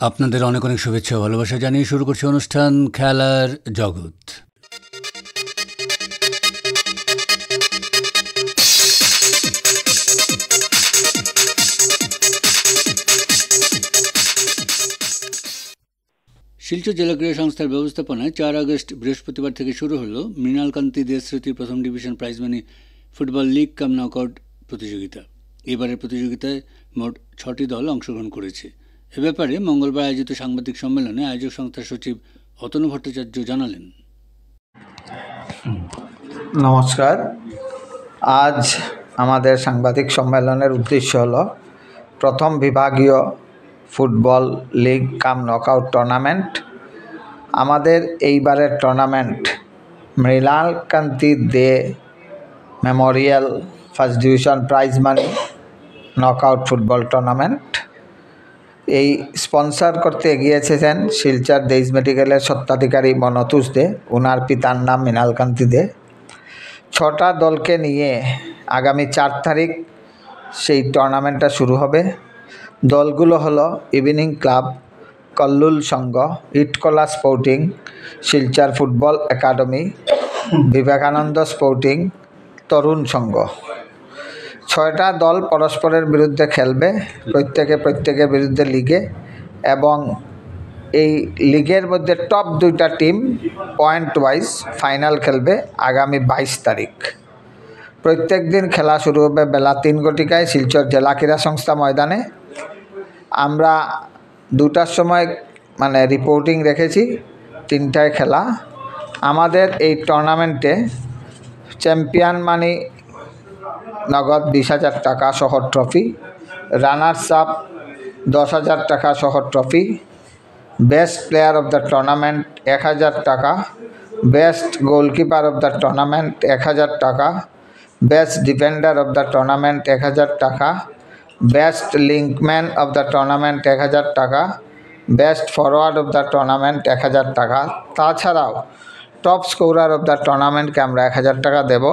আপনাদের অনেক অনেক শুভেচ্ছা ও ভালোবাসা জানিয়ে শুরু করছি অনুষ্ঠান খেলার জগৎ। শিলচর জেলা ক্রীড়া সংস্থার ব্যবস্থাপনায় 4 আগস্ট বৃহস্পতিবার থেকে শুরু হলো মৃণালকান্তি দে স্মৃতি প্রথম ডিভিশন প্রাইজ মানি ফুটবল লিগ কাম নকআউট প্রতিযোগিতা। এবারের প্রতিযোগিতায় মোট 6টি দল অংশগ্রহণ করেছে। এ ব্যাপারে মঙ্গলবার আয়োজিত সাংবাদিক সম্মেলনে আয়োজক সংস্থার সচিব অতনু ভট্টাচার্য জানালেন। নমস্কার। আজ আমাদের সাংবাদিক সম্মেলনের উদ্দেশ্য হলো প্রথম বিভাগীয় football league cum knockout tournament. আমাদের এইবারের tournament Mrinalkanti De memorial first division prize money knockout football tournament. এই স্পন্সর করতে এগিয়েছেন শিলচর দেইজ মেডিকেলের স্বত্বাধিকারী মনতুষ দে, ওনার পিতার নাম মৃণালকান্তি দে। 6টা দলকে নিয়ে আগামী 4 তারিখ সেই টুর্নামেন্টটা শুরু হবে। দলগুলো হলো evening club, Kallol Sangha, Itkhola sporting, Silchar football academy, Vivekananda sporting, Tarun Sangha. 6টা দল পরস্পরের বিরুদ্ধে খেলবে, প্রত্যেকের বিরুদ্ধে লিগে, এবং এই লিগের মধ্যে টপ 2টা টিম পয়েন্ট ওয়াইজ ফাইনাল খেলবে আগামী 22 তারিখ। প্রত্যেক দিন খেলা শুরু হবে বেলা 3 ঘটিকায় শিলচর জেলা ক্রীড়া সংস্থা ময়দানে। আমরা 2টার সময় রিপোর্টিং রেখেছি, 3টায় খেলা। আমাদের এই টুর্নামেন্টে চ্যাম্পিয়ন মানি নগদ 20,000 টাকা সহ ট্রফি, রানার্স আপ 10,000 টাকা সহ trophy, best player of the tournament 1,000 টাকা, best goalkeeper of the tournament 1,000 টাকা, best defender of the tournament 1,000 টাকা, best linkman of the tournament 1,000 টাকা, best forward of the tournament 1,000 টাকা। তাছাড়াও টপ স্কোরার অফ দ্য টুর্নামেন্টকে আমরা 1,000 টাকা দেব,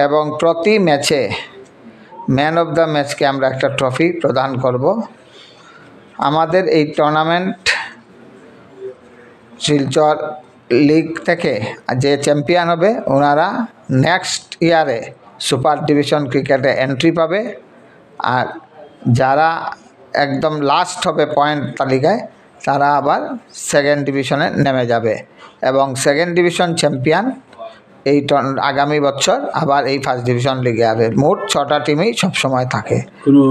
এবং প্রতি ম্যাচে ম্যান অফ দ্য ম্যাচকে আমরা একটা ট্রফি প্রদান করব। আমাদের এই টুর্নামেন্ট শিলচর লিগ থেকে যে চ্যাম্পিয়ন হবে ওনারা নেক্সট ইয়ারে সুপার ডিভিশন ক্রিকেটে এন্ট্রি পাবে, আর যারা একদম লাস্ট হবে পয়েন্ট তালিকায় তারা আবার সেকেন্ড ডিভিশনে নেমে যাবে, এবং সেকেন্ড ডিভিশন চ্যাম্পিয়ন এই আগামী বছর আবার এই ফার্স্ট ডিভিশন লিগে হবে। মোট 6টা টিমই সবসময় থাকে। কোনো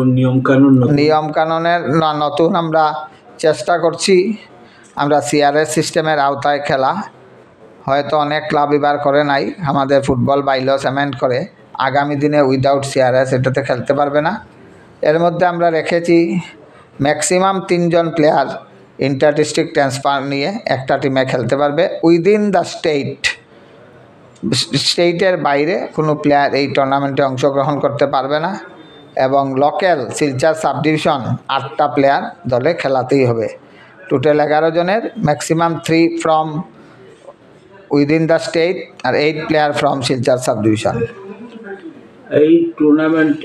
নিয়মকানুনের নতুন আমরা চেষ্টা করছি। আমরা সিআরএস সিস্টেমের আওতায় খেলা, হয়তো অনেক ক্লাব এবার করে নাই, আমাদের ফুটবল বাইলস অ্যামেন্ড করে আগামী দিনে উইদাউট সিআরএস এটাতে খেলতে পারবে না। এর মধ্যে আমরা রেখেছি ম্যাক্সিমাম 3জন প্লেয়ার ইন্টার ডিস্ট্রিক্ট ট্রান্সফার নিয়ে একটা টিমে খেলতে পারবে। উইদিন দ্য স্টেটের বাইরে কোনো প্লেয়ার এই টুর্নামেন্টে অংশগ্রহণ করতে পারবে না, এবং লোকাল শিলচর সাব ডিভিশন 8টা প্লেয়ার দলে খেলাতেই হবে। টোটাল 11 জনের, maximum 3 from within the state আর 8 player from Silchar sub division. এই টুর্নামেন্ট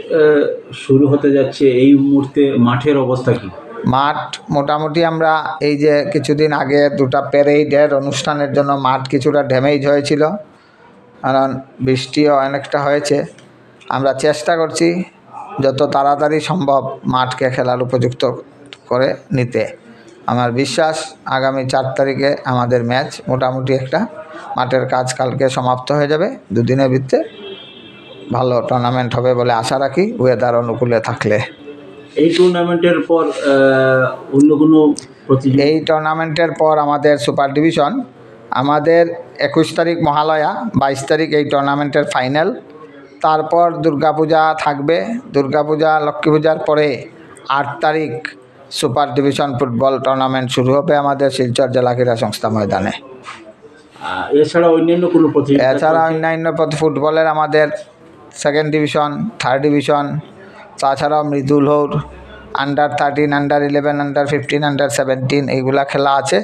শুরু হতে যাচ্ছে, এই মুহূর্তে মাঠের অবস্থা কি? মাঠ মোটামুটি আমরা এই যে কিছুদিন আগে 2টা প্যারেডের অনুষ্ঠানের জন্য মাঠ কিছুটা ড্যামেজ হয়েছিল, কারণ বৃষ্টিও অনেকটা হয়েছে। আমরা চেষ্টা করছি যত তাড়াতাড়ি সম্ভব মাঠকে খেলার উপযুক্ত করে নিতে। আমার বিশ্বাস আগামী 4 তারিখে আমাদের ম্যাচ, মোটামুটি একটা মাঠের কাজ কালকে সমাপ্ত হয়ে যাবে। 2 দিনের ভিতরে ভালো টুর্নামেন্ট হবে বলে আশা রাখি, ওয়েদার অনুকূলে থাকলে। এই টুর্নামেন্টের পর অন্য কোনো এই টুর্নামেন্টের পর আমাদের সুপার ডিভিশন, আমাদের 21 তারিখ মহালয়া, 22 তারিখ এই টুর্নামেন্টের ফাইনাল। তারপর দুর্গাপূজা থাকবে, দুর্গাপূজা লক্ষ্মী পূজার পরে 8 তারিখ সুপার ডিভিশন ফুটবল টুর্নামেন্ট শুরু হবে আমাদের শিলচর জেলা ক্রীড়া সংস্থা ময়দানে। এছাড়া অন্যান্য ফুটবলের আমাদের সেকেন্ড ডিভিশন, থার্ড ডিভিশন, তাছাড়াও মৃদুলহর, আন্ডার 13, আন্ডার 11, আন্ডার 15, আন্ডার 17 এইগুলা খেলা আছে।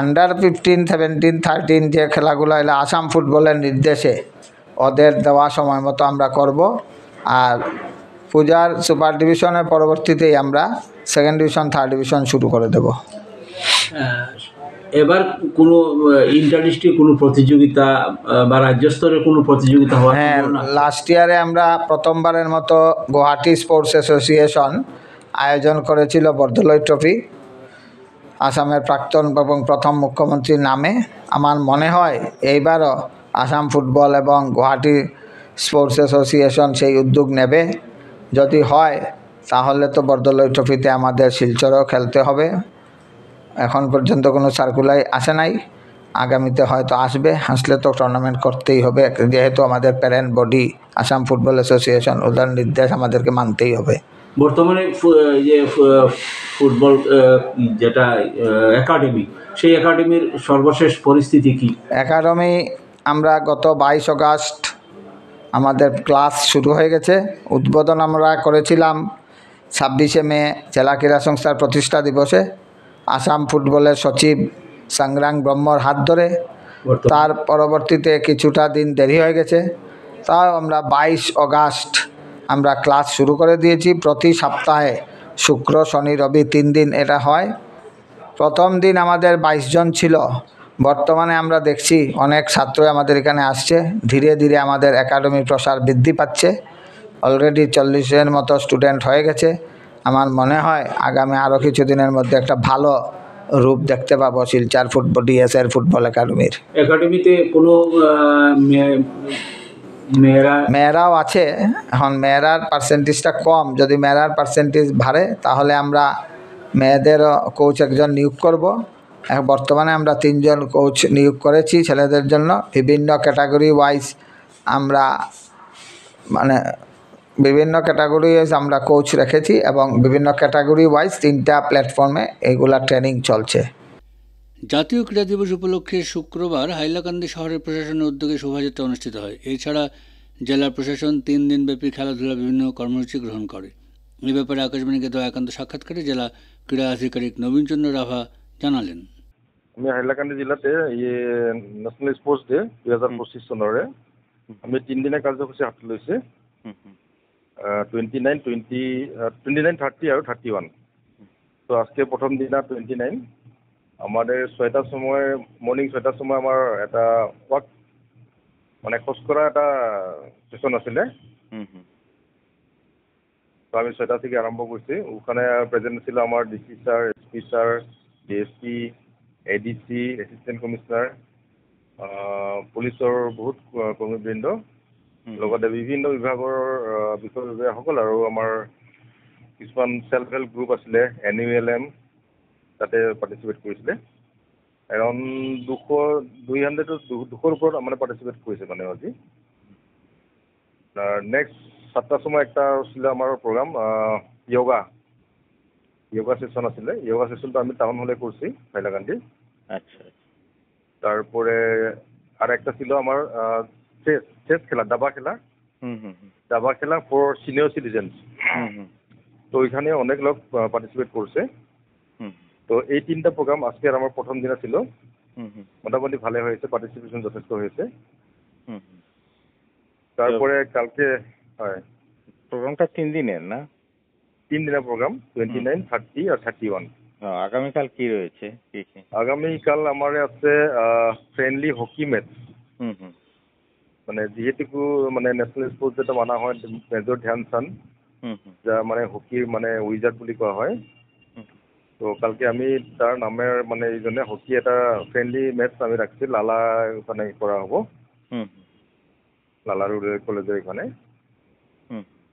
আন্ডার 15, 17, 13 যে খেলাগুলো এলে আসাম ফুটবলের নির্দেশে ওদের দেওয়া সময় মতো আমরা করব। আর পূজার সুপার ডিভিশনের পরবর্তীতেই আমরা সেকেন্ড ডিভিশন, থার্ড ডিভিশন শুরু করে দেব। এবার কোনো ইন্টার ডিস্ট্রিক্ট কোনো প্রতিযোগিতা বা রাজ্য স্তরের কোনো প্রতিযোগিতা হওয়ার হ্যাঁ, সম্ভাবনা আছে? লাস্ট ইয়ারে আমরা প্রথমবারের মতো গুয়াহাটি স্পোর্টস অ্যাসোসিয়েশন আয়োজন করেছিল বরদলৈ ট্রফি, আসামের প্রাক্তন এবং প্রথম মুখ্যমন্ত্রীর নামে। আমার মনে হয় এইবারও আসাম ফুটবল এবং গুয়াহাটি স্পোর্টস অ্যাসোসিয়েশন সেই উদ্যোগ নেবে। যদি হয় তাহলে তো বরদলৈ ট্রফিতে আমাদের শিলচরেও খেলতে হবে। এখন পর্যন্ত কোনো সার্কুলাই আসে নাই, আগামীতে হয়তো আসবে। আসলে তো টুর্নামেন্ট করতেই হবে, যেহেতু আমাদের parent body Assam football association, ওদের নির্দেশ আমাদেরকে মানতেই হবে। বর্তমানে যে ফুটবল যেটা একাডেমি, সেই একাডেমির সর্বশেষ পরিস্থিতি কি? একাডেমি আমরা গত 22 আগস্ট আমাদের ক্লাস শুরু হয়ে গেছে। উদ্বোধন আমরা করেছিলাম 26শে মে জেলা ক্রীড়া সংস্থার প্রতিষ্ঠা দিবসে আসাম ফুটবলের সচিব সংগ্রাম ব্রহ্মর হাত ধরে। তার পরবর্তীতে কিছুটা দিন দেরি হয়ে গেছে, তাও আমরা 22 আগস্ট আমরা ক্লাস শুরু করে দিয়েছি। প্রতি সপ্তাহে শুক্র, শনি, রবি 3 দিন এটা হয়। প্রথম দিন আমাদের 22 জন ছিল। বর্তমানে আমরা দেখছি অনেক ছাত্রই আমাদের এখানে আসছে। ধীরে ধীরে আমাদের একাডেমির প্রসার বৃদ্ধি পাচ্ছে। অলরেডি 40-এর মতো স্টুডেন্ট হয়ে গেছে। আমার মনে হয় আগামী আরও কিছুদিনের মধ্যে একটা ভালো রূপ দেখতে পাবো শিলচর ফুটবল ডিএসএর ফুটবল একাডেমির। একাডেমিতে কোনো মেয়েরাও আছে। এখন মেয়েরার পার্সেন্টেজটা কম, যদি মেয়েরার পার্সেন্টেজ বাড়ে তাহলে আমরা মেয়েদেরও কোচ একজন নিয়োগ করব। বর্তমানে আমরা 3 জন কোচ নিয়োগ করেছি ছেলেদের জন্য। বিভিন্ন ক্যাটাগরি ওয়াইজ আমরা মানে বিভিন্ন ক্যাটাগরি ওয়াইজ আমরা কোচ রেখেছি এবং বিভিন্ন ক্যাটাগরি ওয়াইজ 3টা প্ল্যাটফর্মে এইগুলা ট্রেনিং চলছে। জাতীয় ক্রীড়া দিবস উপলক্ষে শুক্রবার হাইলাকান্দি শহরের প্রশাসনের উদ্যোগে শোভাযাত্রা অনুষ্ঠিত হয়। এছাড়া জেলা প্রশাসন 3 দিনব্যাপী খেলাধুলা বিভিন্ন কর্মসূচি গ্রহণ করে। এ ব্যাপারে আকাশবাণীকে দেওয়া একান্ত সাক্ষাৎকারে জেলা ক্রীড়া আধিকারিক নবীন চন্দ্র রাভা জানালেন। আমি হাইলাকান্দি জিলাতে ন্যাশনাল স্পোর্টস ডে 2025 চনৰে আমি 3 দিনীয়া কাৰ্যসূচী হাতত লৈছে। 29, 30 আৰু 31। তো আজকে প্রথম দিনা 29। আমাদের 6টার সময় মর্নিং 6টার সময় আমার একটা ওয়াক মানে খোজ করা একটা সেশন আছিলে। তো আমি 6টা থেকে আরম্ভ করছি। ওখানে প্রেজেন্ট ছিল আমার DC sir, SP sir, DSP, ADC, assistant commissioner, পুলিচৰ বহুত কৰ্মীবৃন্দ, লগতে বিভিন্ন বিভাগৰ বিষয়ববীয়াসকল আৰু আমাৰ কিছুমান সেল্ফ হেল্প গ্ৰুপ আছিলে, NULM তাতে পাৰ্টিচিপেট কৰিছিলে। এৰাউণ্ড 200-200ৰ ওপৰত মানে পাৰ্টিচিপেট কৰিছে মানে আজি। নেক্সট 7টাৰ সময় একটা আছিলে আমাৰ প্ৰগ্ৰাম য়োগা সেশন আছিলে। য়োগা সেশনটা আমি টাউন হলে করছি হাইলাকান্দি। আচ্ছা। তারপরে আর একটা ছিল আমার চেস খেলা, দাবা খেলা ফর সিনিয়র সিটিজেন্স। তো ওইখানে অনেক লোক পার্টিসিপেট করছে। তো এই 3টা প্রোগ্রাম আজকে আমার প্রথম দিনে ছিল। মোটামুটি ভালো হয়েছে, পার্টিসিপেশন যথেষ্ট হয়েছে। তারপরে কালকে হয় প্রোগ্রামটা 3 দিনের না? 3 দিনের প্রোগ্রাম 29, 30 আর 31। আগামীকাল কি রয়েছে? আগামীকাল আমার আছে ফ্রেন্ডলি হকি ম্যাচ। মানে যেহেতু মানে ন্যাশনাল স্পোর্টস যেটা মানা হয় মেজর ধ্যানচাঁদ, যা মানে হকির মানে উইজার্ড বুলি কোৱা হয়। তো কালকে আমি তার নামের মানে এই জন্য হকি একটা ফ্রেন্ডলি ম্যাচ আমি রাখছি লালা ওখানে করা হবো, লালা রোড কলেজের এখানে।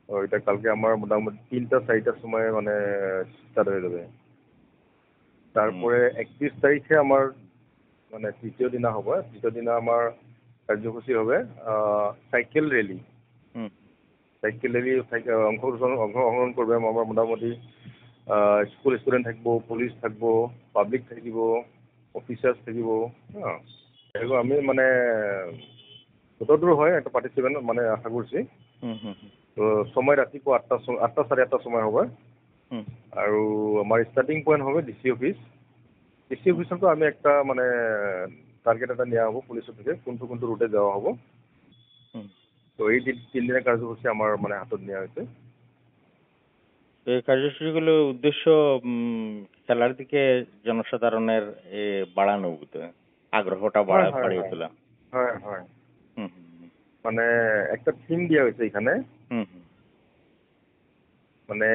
ওইটা কালকে আমার মোটামুটি 3টা-4টার সময় মানে স্টার্ট হয়ে যাবে। তারপরে 31 তারিখে আমার মানে তৃতীয় দিনা হবে। তৃতীয় দিনা আমার কার্যসূচী হবে সাইকেল র্যালি। অংশগ্রহণ করবে আমার মোটামুটি স্কুল স্টুডেন্ট থাকবো, পুলিশ থাকবো, পাবলিক থাকিব, অফিসার্স থাকিব। হ্যাঁ, এরকম আমি মানে যতদূর হয় একটা পার্টিসিপেন্ট মানে আশা করছি। তো সময় রাতিপুৱা 8টা 8:30 সময় হবে। আৰু আমাৰ ষ্টাৰ্টিং পইণ্ট হবে ডিসি অফিস। ডিস্ট্রিক্ট অফিসারকে আমি একটা মানে টার্গেট এটা নেওয়া হবো পুলিশের থেকে কোনটো কোনটো রুটে যাওয়া হবো। হুম। তো এই 3 দিনের কার্যসূচি আমার মানে হাতত নেওয়া হয়েছে। এই কার্যসূচিগুলোর উদ্দেশ্য খেলার দিকে জনসাধারণের বাড়ানো, আগ্রহটা বাড়িয়ে তোলা। হ্যাঁ হ্যাঁ, হুম হুম মানে একটা থিম দেওয়া হয়েছে এখানে, হুম হুম মানে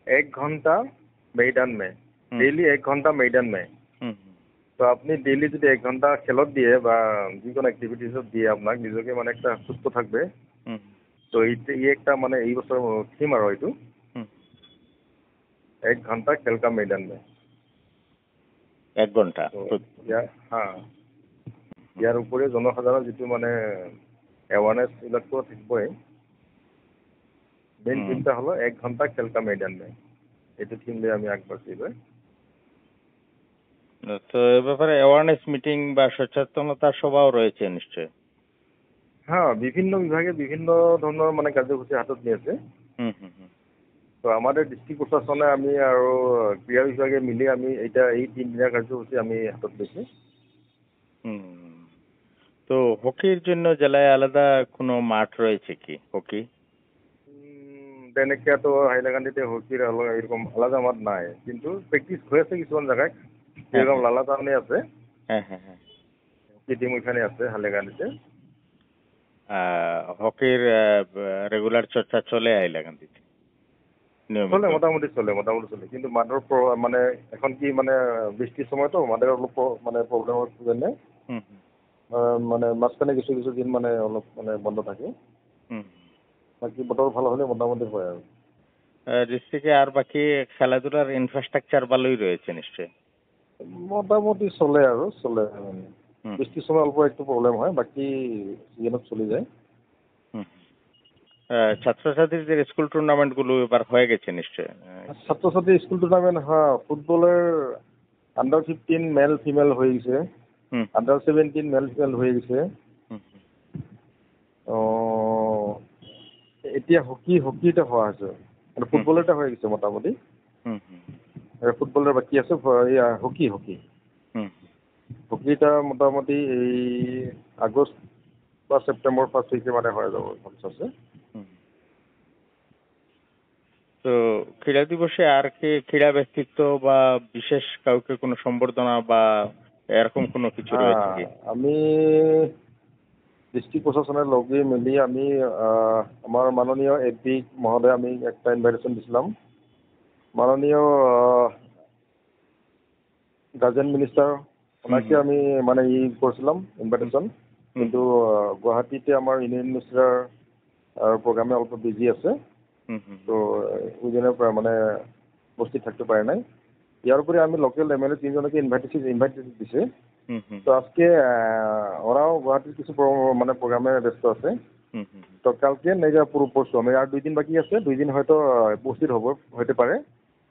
1 ঘন্টা मैदान में, ডেইলি 1 ঘন্টা मैदान में। হুম তো আপনি ডেইলি যদি 1 ঘন্টা খেলত দিয়ে বা যিকোনো অ্যাক্টিভিটিসত দিয়ে আপনাক নিজকে মানে একটা সুস্থ থাকবে। হুম তো এই একটা মানে এই বছর থিম আর এইটো হুম 1 ঘন্টা খেল কা मैदान में। 1 ঘন্টা। তো হ্যাঁ, ইয়ার উপরে জনসাধারণ যিটো মানে এৱাৰনেছ এইবিলাকতো থাকিবই। মেইন থিমটা হলো 1 ঘন্টা খেল কা मैदान में। এইটো থিম দিয়ে আমি আগবাঢ়ছি এবার। তো এ ব্যাপারে অ্যাওয়ারনেস মিটিং বা সচেতনতা সভাও রয়েছে নিশ্চয়। হ্যাঁ, বিভিন্ন বিভাগে বিভিন্ন ধৰণৰ মানে কাৰ্যসূচী হাতত নিয়েছে। হুম হুম হুম তো আমাদের ডিস্ট্রিক্ট প্রশাসনে আমি আৰু ক্রীড়া বিভাগে মিলি আমি এটা এই 3 দিনের কার্যসূচী আমি হাতত লৈছি। হুম। তো হকির জন্য জেলায় আলাদা কোনো মাঠ রয়েছে কি হকি? তেনেকে তো হাইলাকান্দিতে হকির এরকম আলাদা মাঠ নাই, কিন্তু প্র্যাকটিস হয়েছে কিছুমান জায়গায়, যেরকম লালা টাউনে আছে। হ্যাঁ হ্যাঁ হ্যাঁ। হকি টিম ওইখানে আছে হাইলাকান্দিতে। হকির রেগুলার চর্চা চলে হাইলাকান্দিতে চলে, মোটামুটি চলে, কিন্তু মাঠের মানে এখন কি মানে বৃষ্টির সময় তো মাঠের অলপ মানে প্রবলেমের জন্য হুম মানে মাঝখানে কিছু কিছু দিন মানে অলপ মানে বন্ধ থাকে। হুম। বাকি বতর ভালো হলে মোটামুটি হয় আর। ডিস্ট্রিক্টে আর বাকি খেলাধুলার ইনফ্রাস্ট্রাকচার ভালোই রয়েছে নিশ্চয়। মোটামুটি চলে আর চলে, হুম বৃষ্টির সময় অল্প একটু প্রবলেম হয়, বাকি সিজনত চলে যায়। হুম। ছাত্রছাত্রীদের স্কুল টুর্নামেন্টগুলো এবার হয়ে গেছে নিশ্চয়। ছাত্রছাত্রী স্কুল টুর্নামেন্ট, হ্যাঁ, ফুটবলের আন্ডার 15 মেল ফিমেল হয়ে গেছে, হুম আন্ডার 17 মেল ফিমেল হয়ে গেছে। হুম এতিয়া হকিটা হওয়া আছে, মানে ফুটবলেরটা হয়ে গেছে মোটামুটি। হুম হুম ফুটবলের বাকি আছে হকি হুম। হকিটা মোটামুটি এই আগস্ট বা সেপ্টেম্বর 1st উইকে মানে হয়ে যাবে চান্স আছে। তো ক্রীড়া দিবসে আর কি ক্রীড়া ব্যক্তিত্ব বা বিশেষ কাউকে কোনো সম্বর্ধনা বা এরকম কোনো কিছু রয়েছে কি? আমি ডিস্ট্রিক্ট প্রশাসনের লগে মিলি আমি আমার মাননীয় এপি মহোদয় আমি একটা ইনভাইটেশন দিছিলাম। মাননীয় গার্জেন মিনিস্টার ওনাকে আমি মানে করছিলাম ইনভাইটেশন, কিন্তু গুৱাহাটীতে আমার ইউনিয়ন মিনিস্টার প্রোগ্রামে অল্প বিজি আছে। তো ওই জন্য মানে উপস্থিত থাকতে পারে নাই। ইয়ার উপরে আমি লোকাল এমএলএ 3 জনকে ইনভাইট দিছে। তো আজকে ওরাও গুয়াহাটির কিছু মানে প্রোগ্রামে ব্যস্ত আছে। তো কালকে নেই পুরো পরশু আমি আর 2 দিন বাকি আছে, 2 দিন হয়তো উপস্থিত হতে পারে।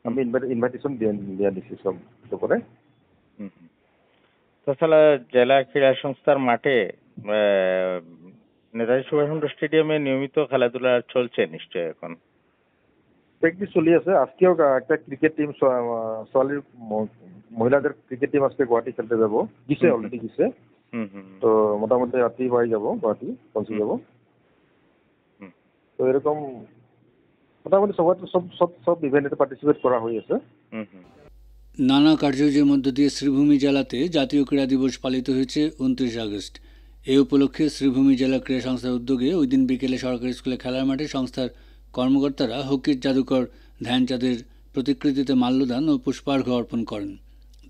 আমি ইনভাইটেশন দিয়ে দিচ্ছি সব করে। তাছাড়া জেলা ক্রীড়া সংস্থার মাঠে নেতাজি সুভাষচন্দ্র স্টেডিয়ামে নিয়মিত খেলাধুলা চলছে নিশ্চয় এখন? প্র্যাকটিস চলি আছে। আজকেও একটা ক্রিকেট টিম ছোৱালীৰ মহিলাদের ক্রিকেট টিম আজকে গুয়াহাটি খেলতে যাব, গিয়েছে অলরেডি গিয়েছে। তো মোটামুটি রাত্রি বাড়ি যাব, গুয়াহাটি পৌঁছে যাব। তো এরকম মোটামুটি সব ইভেন্টে পার্টিসিপেট করা হয়ে আছে। নানা কার্যসূচির মধ্য দিয়ে শ্রীভূমি জেলাতে জাতীয় ক্রীড়া দিবস পালিত হয়েছে 29 আগস্ট। এই উপলক্ষে শ্রীভূমি জেলা ক্রীড়া সংস্থার উদ্যোগে ওই দিন বিকেলে সরকারি স্কুলে খেলার মাঠে সংস্থার কর্মকর্তারা হকির জাদুকর ধ্যানচাঁদের প্রতিকৃতিতে মাল্যদান ও পুষ্পার্ঘ্য অর্পণ করেন।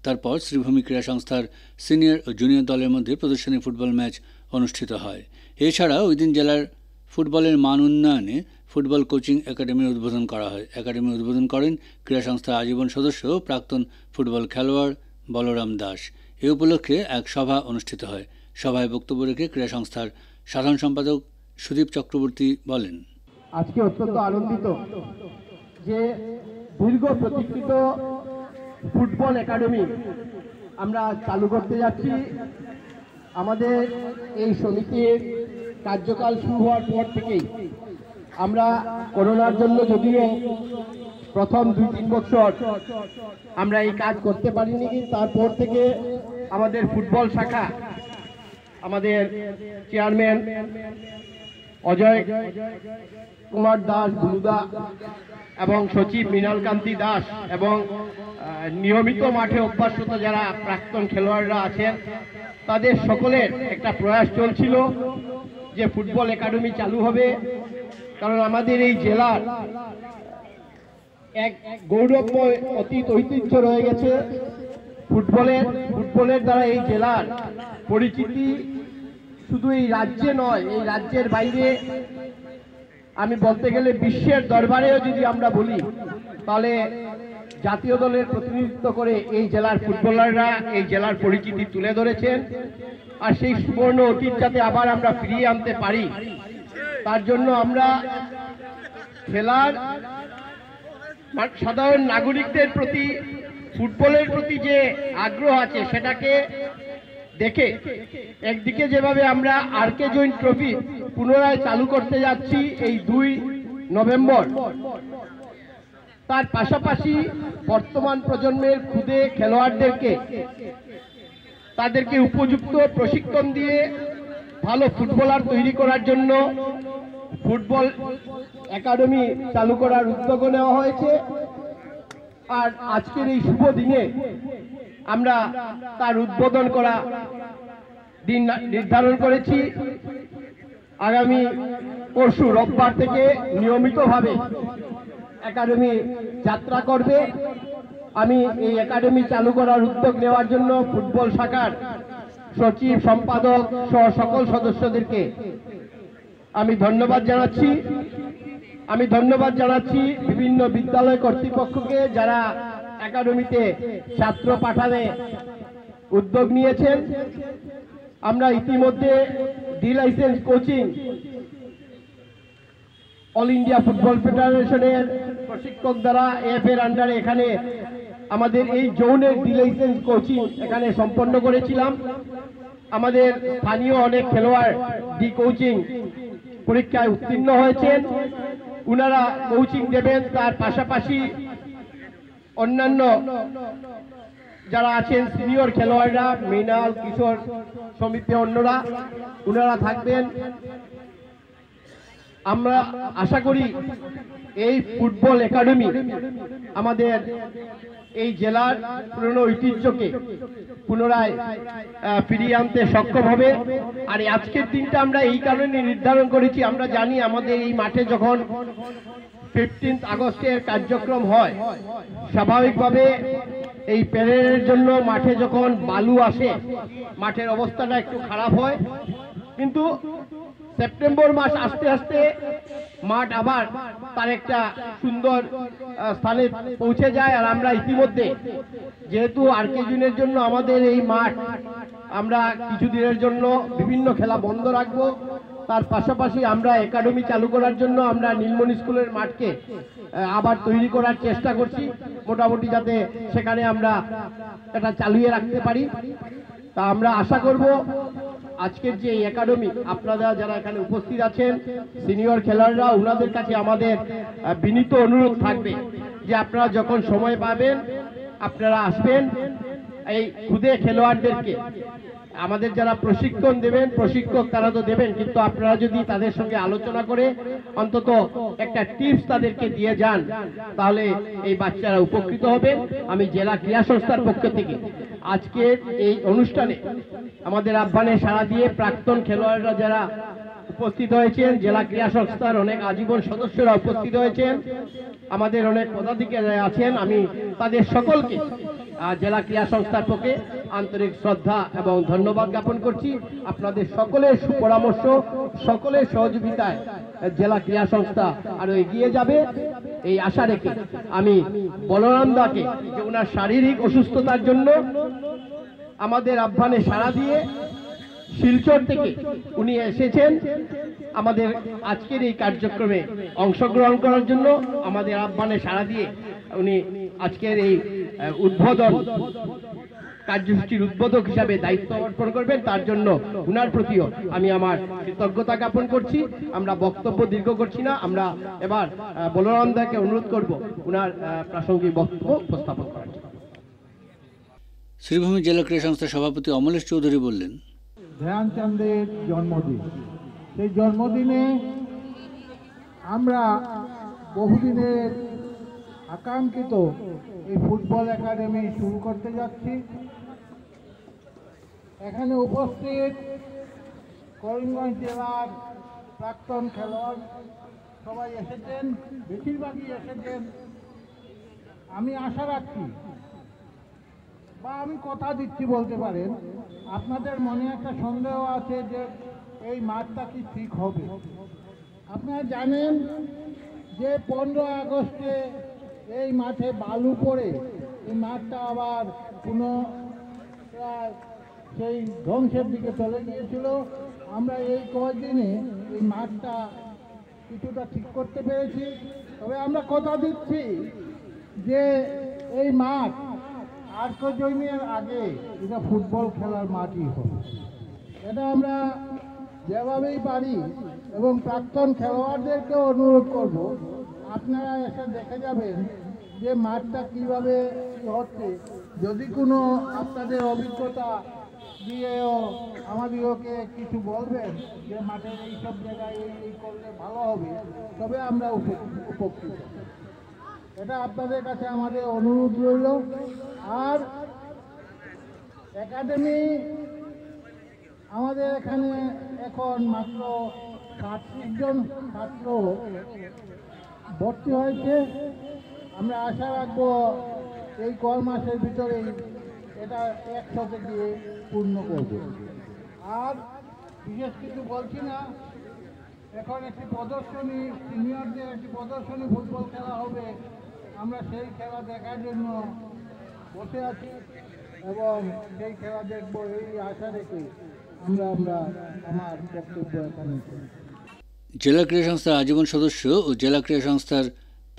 তারপর শ্রীভূমি ক্রীড়া সংস্থার সিনিয়র ও জুনিয়র দলের মধ্যে প্রদর্শনী ফুটবল ম্যাচ অনুষ্ঠিত হয়। এছাড়া ওই দিন জেলার ফুটবলের মান উন্নয়নে ফুটবল কোচিং একাডেমির উদ্বোধন করা হয়। একাডেমি উদ্বোধন করেন ক্রীড়া সংস্থার আজীবন সদস্য প্রাক্তন ফুটবল খেলোয়াড় বলরাম দাস। এ উপলক্ষে এক সভা অনুষ্ঠিত হয়। সভায় বক্তব্য রেখে ক্রীড়া সংস্থার সাধারণ সম্পাদক সুদীপ চক্রবর্তী বলেন, আজকে অত্যন্ত আনন্দিত যে দীর্ঘ প্রতীক্ষিত ফুটবল একাডেমি আমরা চালু করতে যাচ্ছি। আমাদের এই সমিতির কার্যকাল শুরু হওয়ার পর থেকেই আমরা করোনার জন্য যদিও প্রথম 2-3 বছর আমরা এই কাজ করতে পারিনি, তারপর থেকে আমাদের ফুটবল শাখা, আমাদের চেয়ারম্যান অজয় কুমার দাস গুরুদা এবং সচিব মৃণালকান্তি দাস এবং নিয়মিত মাঠে অভ্যাসরত যারা প্রাক্তন খেলোয়াড়রা আছেন, তাদের সকলের একটা প্রয়াস চলছিল যে ফুটবল একাডেমি চালু হবে। কারণ আমাদের এই জেলার এক গৌরবময় অতীত ঐতিহ্য রয়ে গেছে ফুটবলের দ্বারা এই জেলার পরিচিতি শুধু এই রাজ্যে নয়, এই রাজ্যের বাইরে, আমি বলতে গেলে বিশ্বের দরবারেও যদি আমরা বলি, তাহলে জাতীয় দলের প্রতিনিধিত্ব করে এই জেলার ফুটবলাররা এই জেলার পরিচিতি তুলে ধরেছেন। আর সেই সুবর্ণ অতীত যাতে আবার আমরা ফিরিয়ে আনতে পারি, তার জন্য আমরা খেলার সাধারণ নাগরিকদের প্রতি ফুটবলের প্রতি যে আগ্রহ আছে সেটাকে দেখে একদিকে যেভাবে আমরা আরকে জয়েন্ট ট্রফি পুনরায় চালু করতে যাচ্ছি এই 2 নভেম্বর, তার পাশাপাশি বর্তমান প্রজন্মের খুদে খেলোয়াড়দেরকে তাদেরকে উপযুক্ত প্রশিক্ষণ দিয়ে ভালো ফুটবলার তৈরি করার জন্য ফুটবল একাডেমি চালু করার উদ্যোগ নেওয়া হয়েছে। আর আজকের এই শুভ দিনে আমরা তার উদ্বোধন করা দিন নির্ধারণ করেছি। আগামী পরশু রোববার থেকে নিয়মিতভাবে একাডেমি যাত্রা করবে। আমি এই একাডেমি চালু করার উদ্যোগ নেওয়ার জন্য ফুটবল শাখার সচিব, সম্পাদক সহ সকল সদস্যদেরকে আমি ধন্যবাদ জানাচ্ছি। আমি ধন্যবাদ জানাচ্ছি বিভিন্ন বিদ্যালয় কর্তৃপক্ষকে যারা একাডেমিতে ছাত্র পাঠানে উদ্যোগ নিয়েছেন। আমরা ইতিমধ্যে D licence coaching all India football ফেডারেশনের প্রশিক্ষক দ্বারা এফ এর আন্ডারে এখানে আমাদের এই জোনের ডি লাইসেন্স কোচিং এখানে সম্পন্ন করেছিলাম। আমাদের স্থানীয় অনেক খেলোয়াড় ডি কোচিং পরীক্ষায় উত্তীর্ণ হয়েছেন, উনারা কোচিং দেবেন। তার পাশাপাশি অন্যান্য যারা আছেন সিনিয়র খেলোয়াড়রা, মৃণাল, কিশোর, সমিতি, অন্যরা উনারা থাকবেন। আমরা আশা করি এই ফুটবল একাডেমি আমাদের এই জেলার পুরনো ঐতিহ্যকে পুনরায় ফিরিয়ে আনতে সক্ষম হবে। আর আজকের দিনটা আমরা এই কারণে নির্ধারণ করেছি, আমরা জানি আমাদের এই মাঠে যখন 15 আগস্টের কার্যক্রম হয়, স্বাভাবিকভাবে এই প্যারেডের জন্য মাঠে যখন বালু আসে মাঠের অবস্থাটা একটু খারাপ হয়, কিন্তু সেপ্টেম্বর মাস আস্তে আস্তে মাঠ আবার তার একটা সুন্দর স্থানে পৌঁছে যায়। আর আমরা ইতিমধ্যে যেহেতু আরকে জুনের জন্য আমাদের এই মাঠ আমরা কিছুদিনের জন্য বিভিন্ন খেলা বন্ধ রাখবো, তার পাশাপাশি আমরা একাডেমি চালু করার জন্য আমরা নীলমণি স্কুলের মাঠকে আবার তৈরি করার চেষ্টা করছি, মোটামুটি যাতে সেখানে আমরা এটা চালিয়ে রাখতে পারি। তা আমরা আশা করব আজকের যে একাডেমি, আপনারা যারা এখানে উপস্থিত আছেন সিনিয়র খেলোয়াড়রা, ওনাদের কাছে আমাদের বিনীত অনুরোধ থাকবে যে আপনারা যখন সময় পাবেন আপনারা আসবেন। এই খুদে খেলোয়াড়দেরকে আমাদের যারা প্রশিক্ষণ দেবেন, প্রশিক্ষক তারা তো দেবেন, কিন্তু আপনারা যদি তাদের সঙ্গে আলোচনা করে অন্তত একটা টিপস তাদেরকে দিয়ে যান, তাহলে এই বাচ্চারা উপকৃত হবে। আমি জেলা ক্রীড়া সংস্থার পক্ষ থেকে আজকের এই অনুষ্ঠানে আমাদের আহ্বানে সাড়া দিয়ে প্রাক্তন খেলোয়াড়রা যারা উপস্থিত হয়েছেন, জেলা ক্রীড়া সংস্থার অনেক আজীবন সদস্যরা উপস্থিত হয়েছেন, আমাদের অনেক পদাধিকারী আছেন, আমি তাদের সকলকে জেলা ক্রীড়া সংস্থার পক্ষে আন্তরিক শ্রদ্ধা এবং ধন্যবাদ জ্ঞাপন করছি। আপনাদের সকলের সুপরামর্শ, সকলের সহযোগিতায় জেলা ক্রীড়া সংস্থা আরো এগিয়ে যাবে এই আশা রেখে আমি বলরাম দাকে, যে ওনার শারীরিক অসুস্থতার জন্য আমাদের আহ্বানে সাড়া দিয়ে শিলচর থেকে উনি এসেছেন আমাদের আজকের এই কার্যক্রমে অংশগ্রহণ করার জন্য, আমাদের আহ্বানে সাড়া দিয়ে উনি আজকের এই উদ্বোধন কার্যসূচির উদ্বোধক হিসাবে দায়িত্ব অর্পণ করবেন, তার জন্য উনার প্রতিও আমি আমার কৃতজ্ঞতা জ্ঞাপন করছি। আমরা বক্তব্য দীর্ঘ করছি না, আমরা এবার বলরাম দাকে অনুরোধ করব উনার প্রাসঙ্গিক বক্তব্য উপস্থাপন করার জন্য। শ্রীভূমি জেলা ক্রীড়া সংস্থার সভাপতি অমলেশ চৌধুরী বললেন, ধ্যানচাঁদের জন্মদিন, সেই জন্মদিনে আমরা বহুদিনের আকাঙ্ক্ষিত এই ফুটবল একাডেমি শুরু করতে যাচ্ছি। এখানে উপস্থিত করিমগঞ্জ জেলার প্রাক্তন খেলোয়াড় সবাই এসেছেন, বেশিরভাগই এসেছেন। আমি আশা রাখছি বা আমি কথা দিচ্ছি বলতে পারেন, আপনাদের মনে একটা সন্দেহ আছে যে এই মাঠটা কি ঠিক হবে। আপনারা জানেন যে 15 আগস্টে এই মাঠে বালু পড়ে এই মাঠটা আবার পুনরায় সেই ধ্বংসের দিকে চলে গিয়েছিল। আমরা এই কয়েকদিনে এই মাঠটা কিছুটা ঠিক করতে পেরেছি। তবে আমরা কথা দিচ্ছি যে এই মাঠ আর্কজৈনের আগে এটা ফুটবল খেলার মাঠই হবে। এটা আমরা যেভাবেই পারি, এবং প্রাক্তন খেলোয়াড়দেরকে অনুরোধ করব, আপনারা এসে দেখে যাবেন যে মাঠটা কীভাবে হচ্ছে। যদি কোনো আপনাদের অভিজ্ঞতা দিয়েও আমাদেরকে কিছু বলবেন যে মাঠের এইসব জায়গায় এই করলে ভালো হবে, তবে আমরা উপকৃত। এটা আপনাদের কাছে আমাদের অনুরোধ রইল। আর একাডেমি আমাদের এখানে এখন মাত্র 37 জন ছাত্র ভর্তি হয়েছে। আমরা আশা রাখবো এই কয়েক মাসের ভিতরেই এটা 100 দিয়ে পূর্ণ করব। আর বিশেষ কিছু বলছি না, এখন একটি প্রদর্শনী, সিনিয়রদের একটি প্রদর্শনী ফুটবল খেলা হবে। আমরা সেই খেলা দেখার জন্য বসে আছি এবং সেই খেলা দেখব এই আশা রেখে আমরা আমার বক্তব্য এখানে। জেলা ক্রীড়া সংস্থার আজীবন সদস্য ও জেলা ক্রীড়া সংস্থার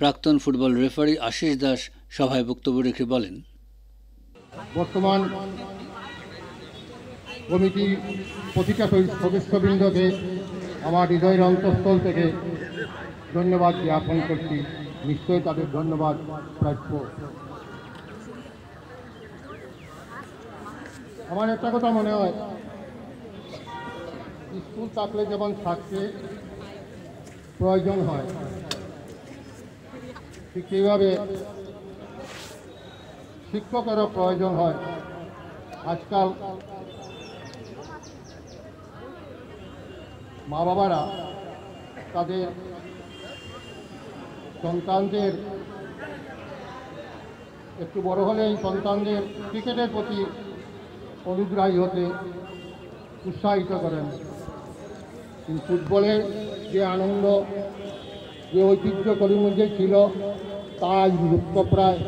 প্রাক্তন ফুটবল রেফারি আশিস দাস সভায় বক্তব্য রেখে বলেন, বর্তমান কমিটি প্রতিটা সদস্যবৃন্দকে আমার হৃদয়ের অন্তঃস্থল থেকে ধন্যবাদ জ্ঞাপন করছি। নিশ্চয়ই তাদের ধন্যবাদ প্রাপ্য। আমার একটা কথা মনে হয়, স্কুল থাকলে যেমন ছাত্রের প্রয়োজন হয়, ঠিক সেইভাবে শিক্ষকেরও প্রয়োজন হয়। আজকাল মা বাবারা তাদের সন্তানদের একটু বড় হলে এই সন্তানদের ক্রিকেটের প্রতি অনুগ্রাহী হতে উৎসাহিত করেন। কিন্তু ফুটবলের যে আনন্দ, যে ঐতিহ্য করিমগঞ্জে ছিল, তা আজ লুপ্তপ্রায়।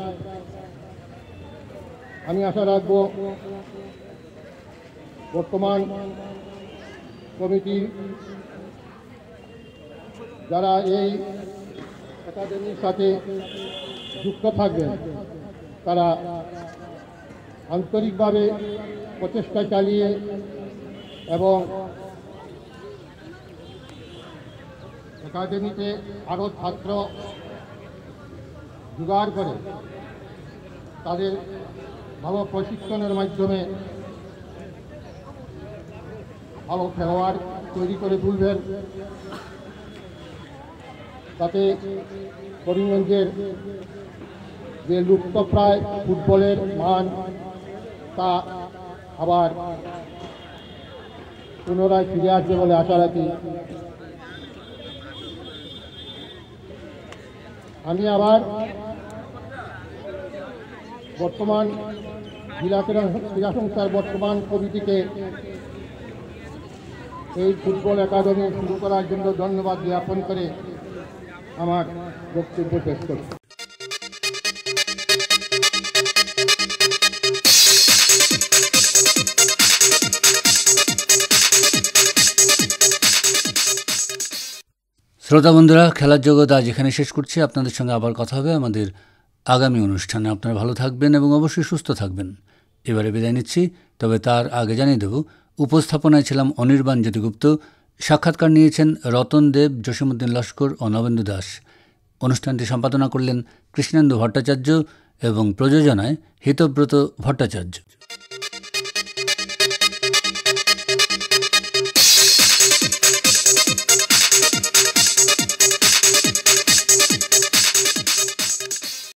আমি আশা রাখব বর্তমান কমিটি যারা এই একাডেমির সাথে যুক্ত থাকবেন, তারা আন্তরিকভাবে প্রচেষ্টা চালিয়ে এবং একাডেমিতে আরও ছাত্র জোগাড় করে তাদের ভালো প্রশিক্ষণের মাধ্যমে ভালো খেলোয়াড় তৈরি করে তুলবেন, তাতে করিমগঞ্জের যে লুপ্তপ্রায় ফুটবলের মান তা আবার পুনরায় ফিরে আসবে বলে আশা রাখি। আমি আবার বর্তমান জেলা ক্রীড়া সংস্থার বর্তমান কমিটিকে এই ফুটবল একাডেমি শুরু করার জন্য ধন্যবাদ জ্ঞাপন করে আমার বক্তব্য শেষ করছি। শ্রোতা বন্ধুরা, খেলার জগৎ আজ এখানে শেষ করছি। আপনাদের সঙ্গে আবার কথা হবে আমাদের আগামী অনুষ্ঠানে। আপনারা ভালো থাকবেন এবং অবশ্যই সুস্থ থাকবেন। এবারে বিদায় নিচ্ছি, তবে তার আগে জানিয়ে দেব উপস্থাপনায় ছিলাম অনির্বাণ জ্যোতিগুপ্ত। সাক্ষাৎকার নিয়েছেন রতন দেব, জসীমউদ্দিন লস্কর ও নবেন্দু দাস। অনুষ্ঠানটি সম্পাদনা করলেন কৃষ্ণেন্দু ভট্টাচার্য এবং প্রযোজনায় হিতব্রত ভট্টাচার্য।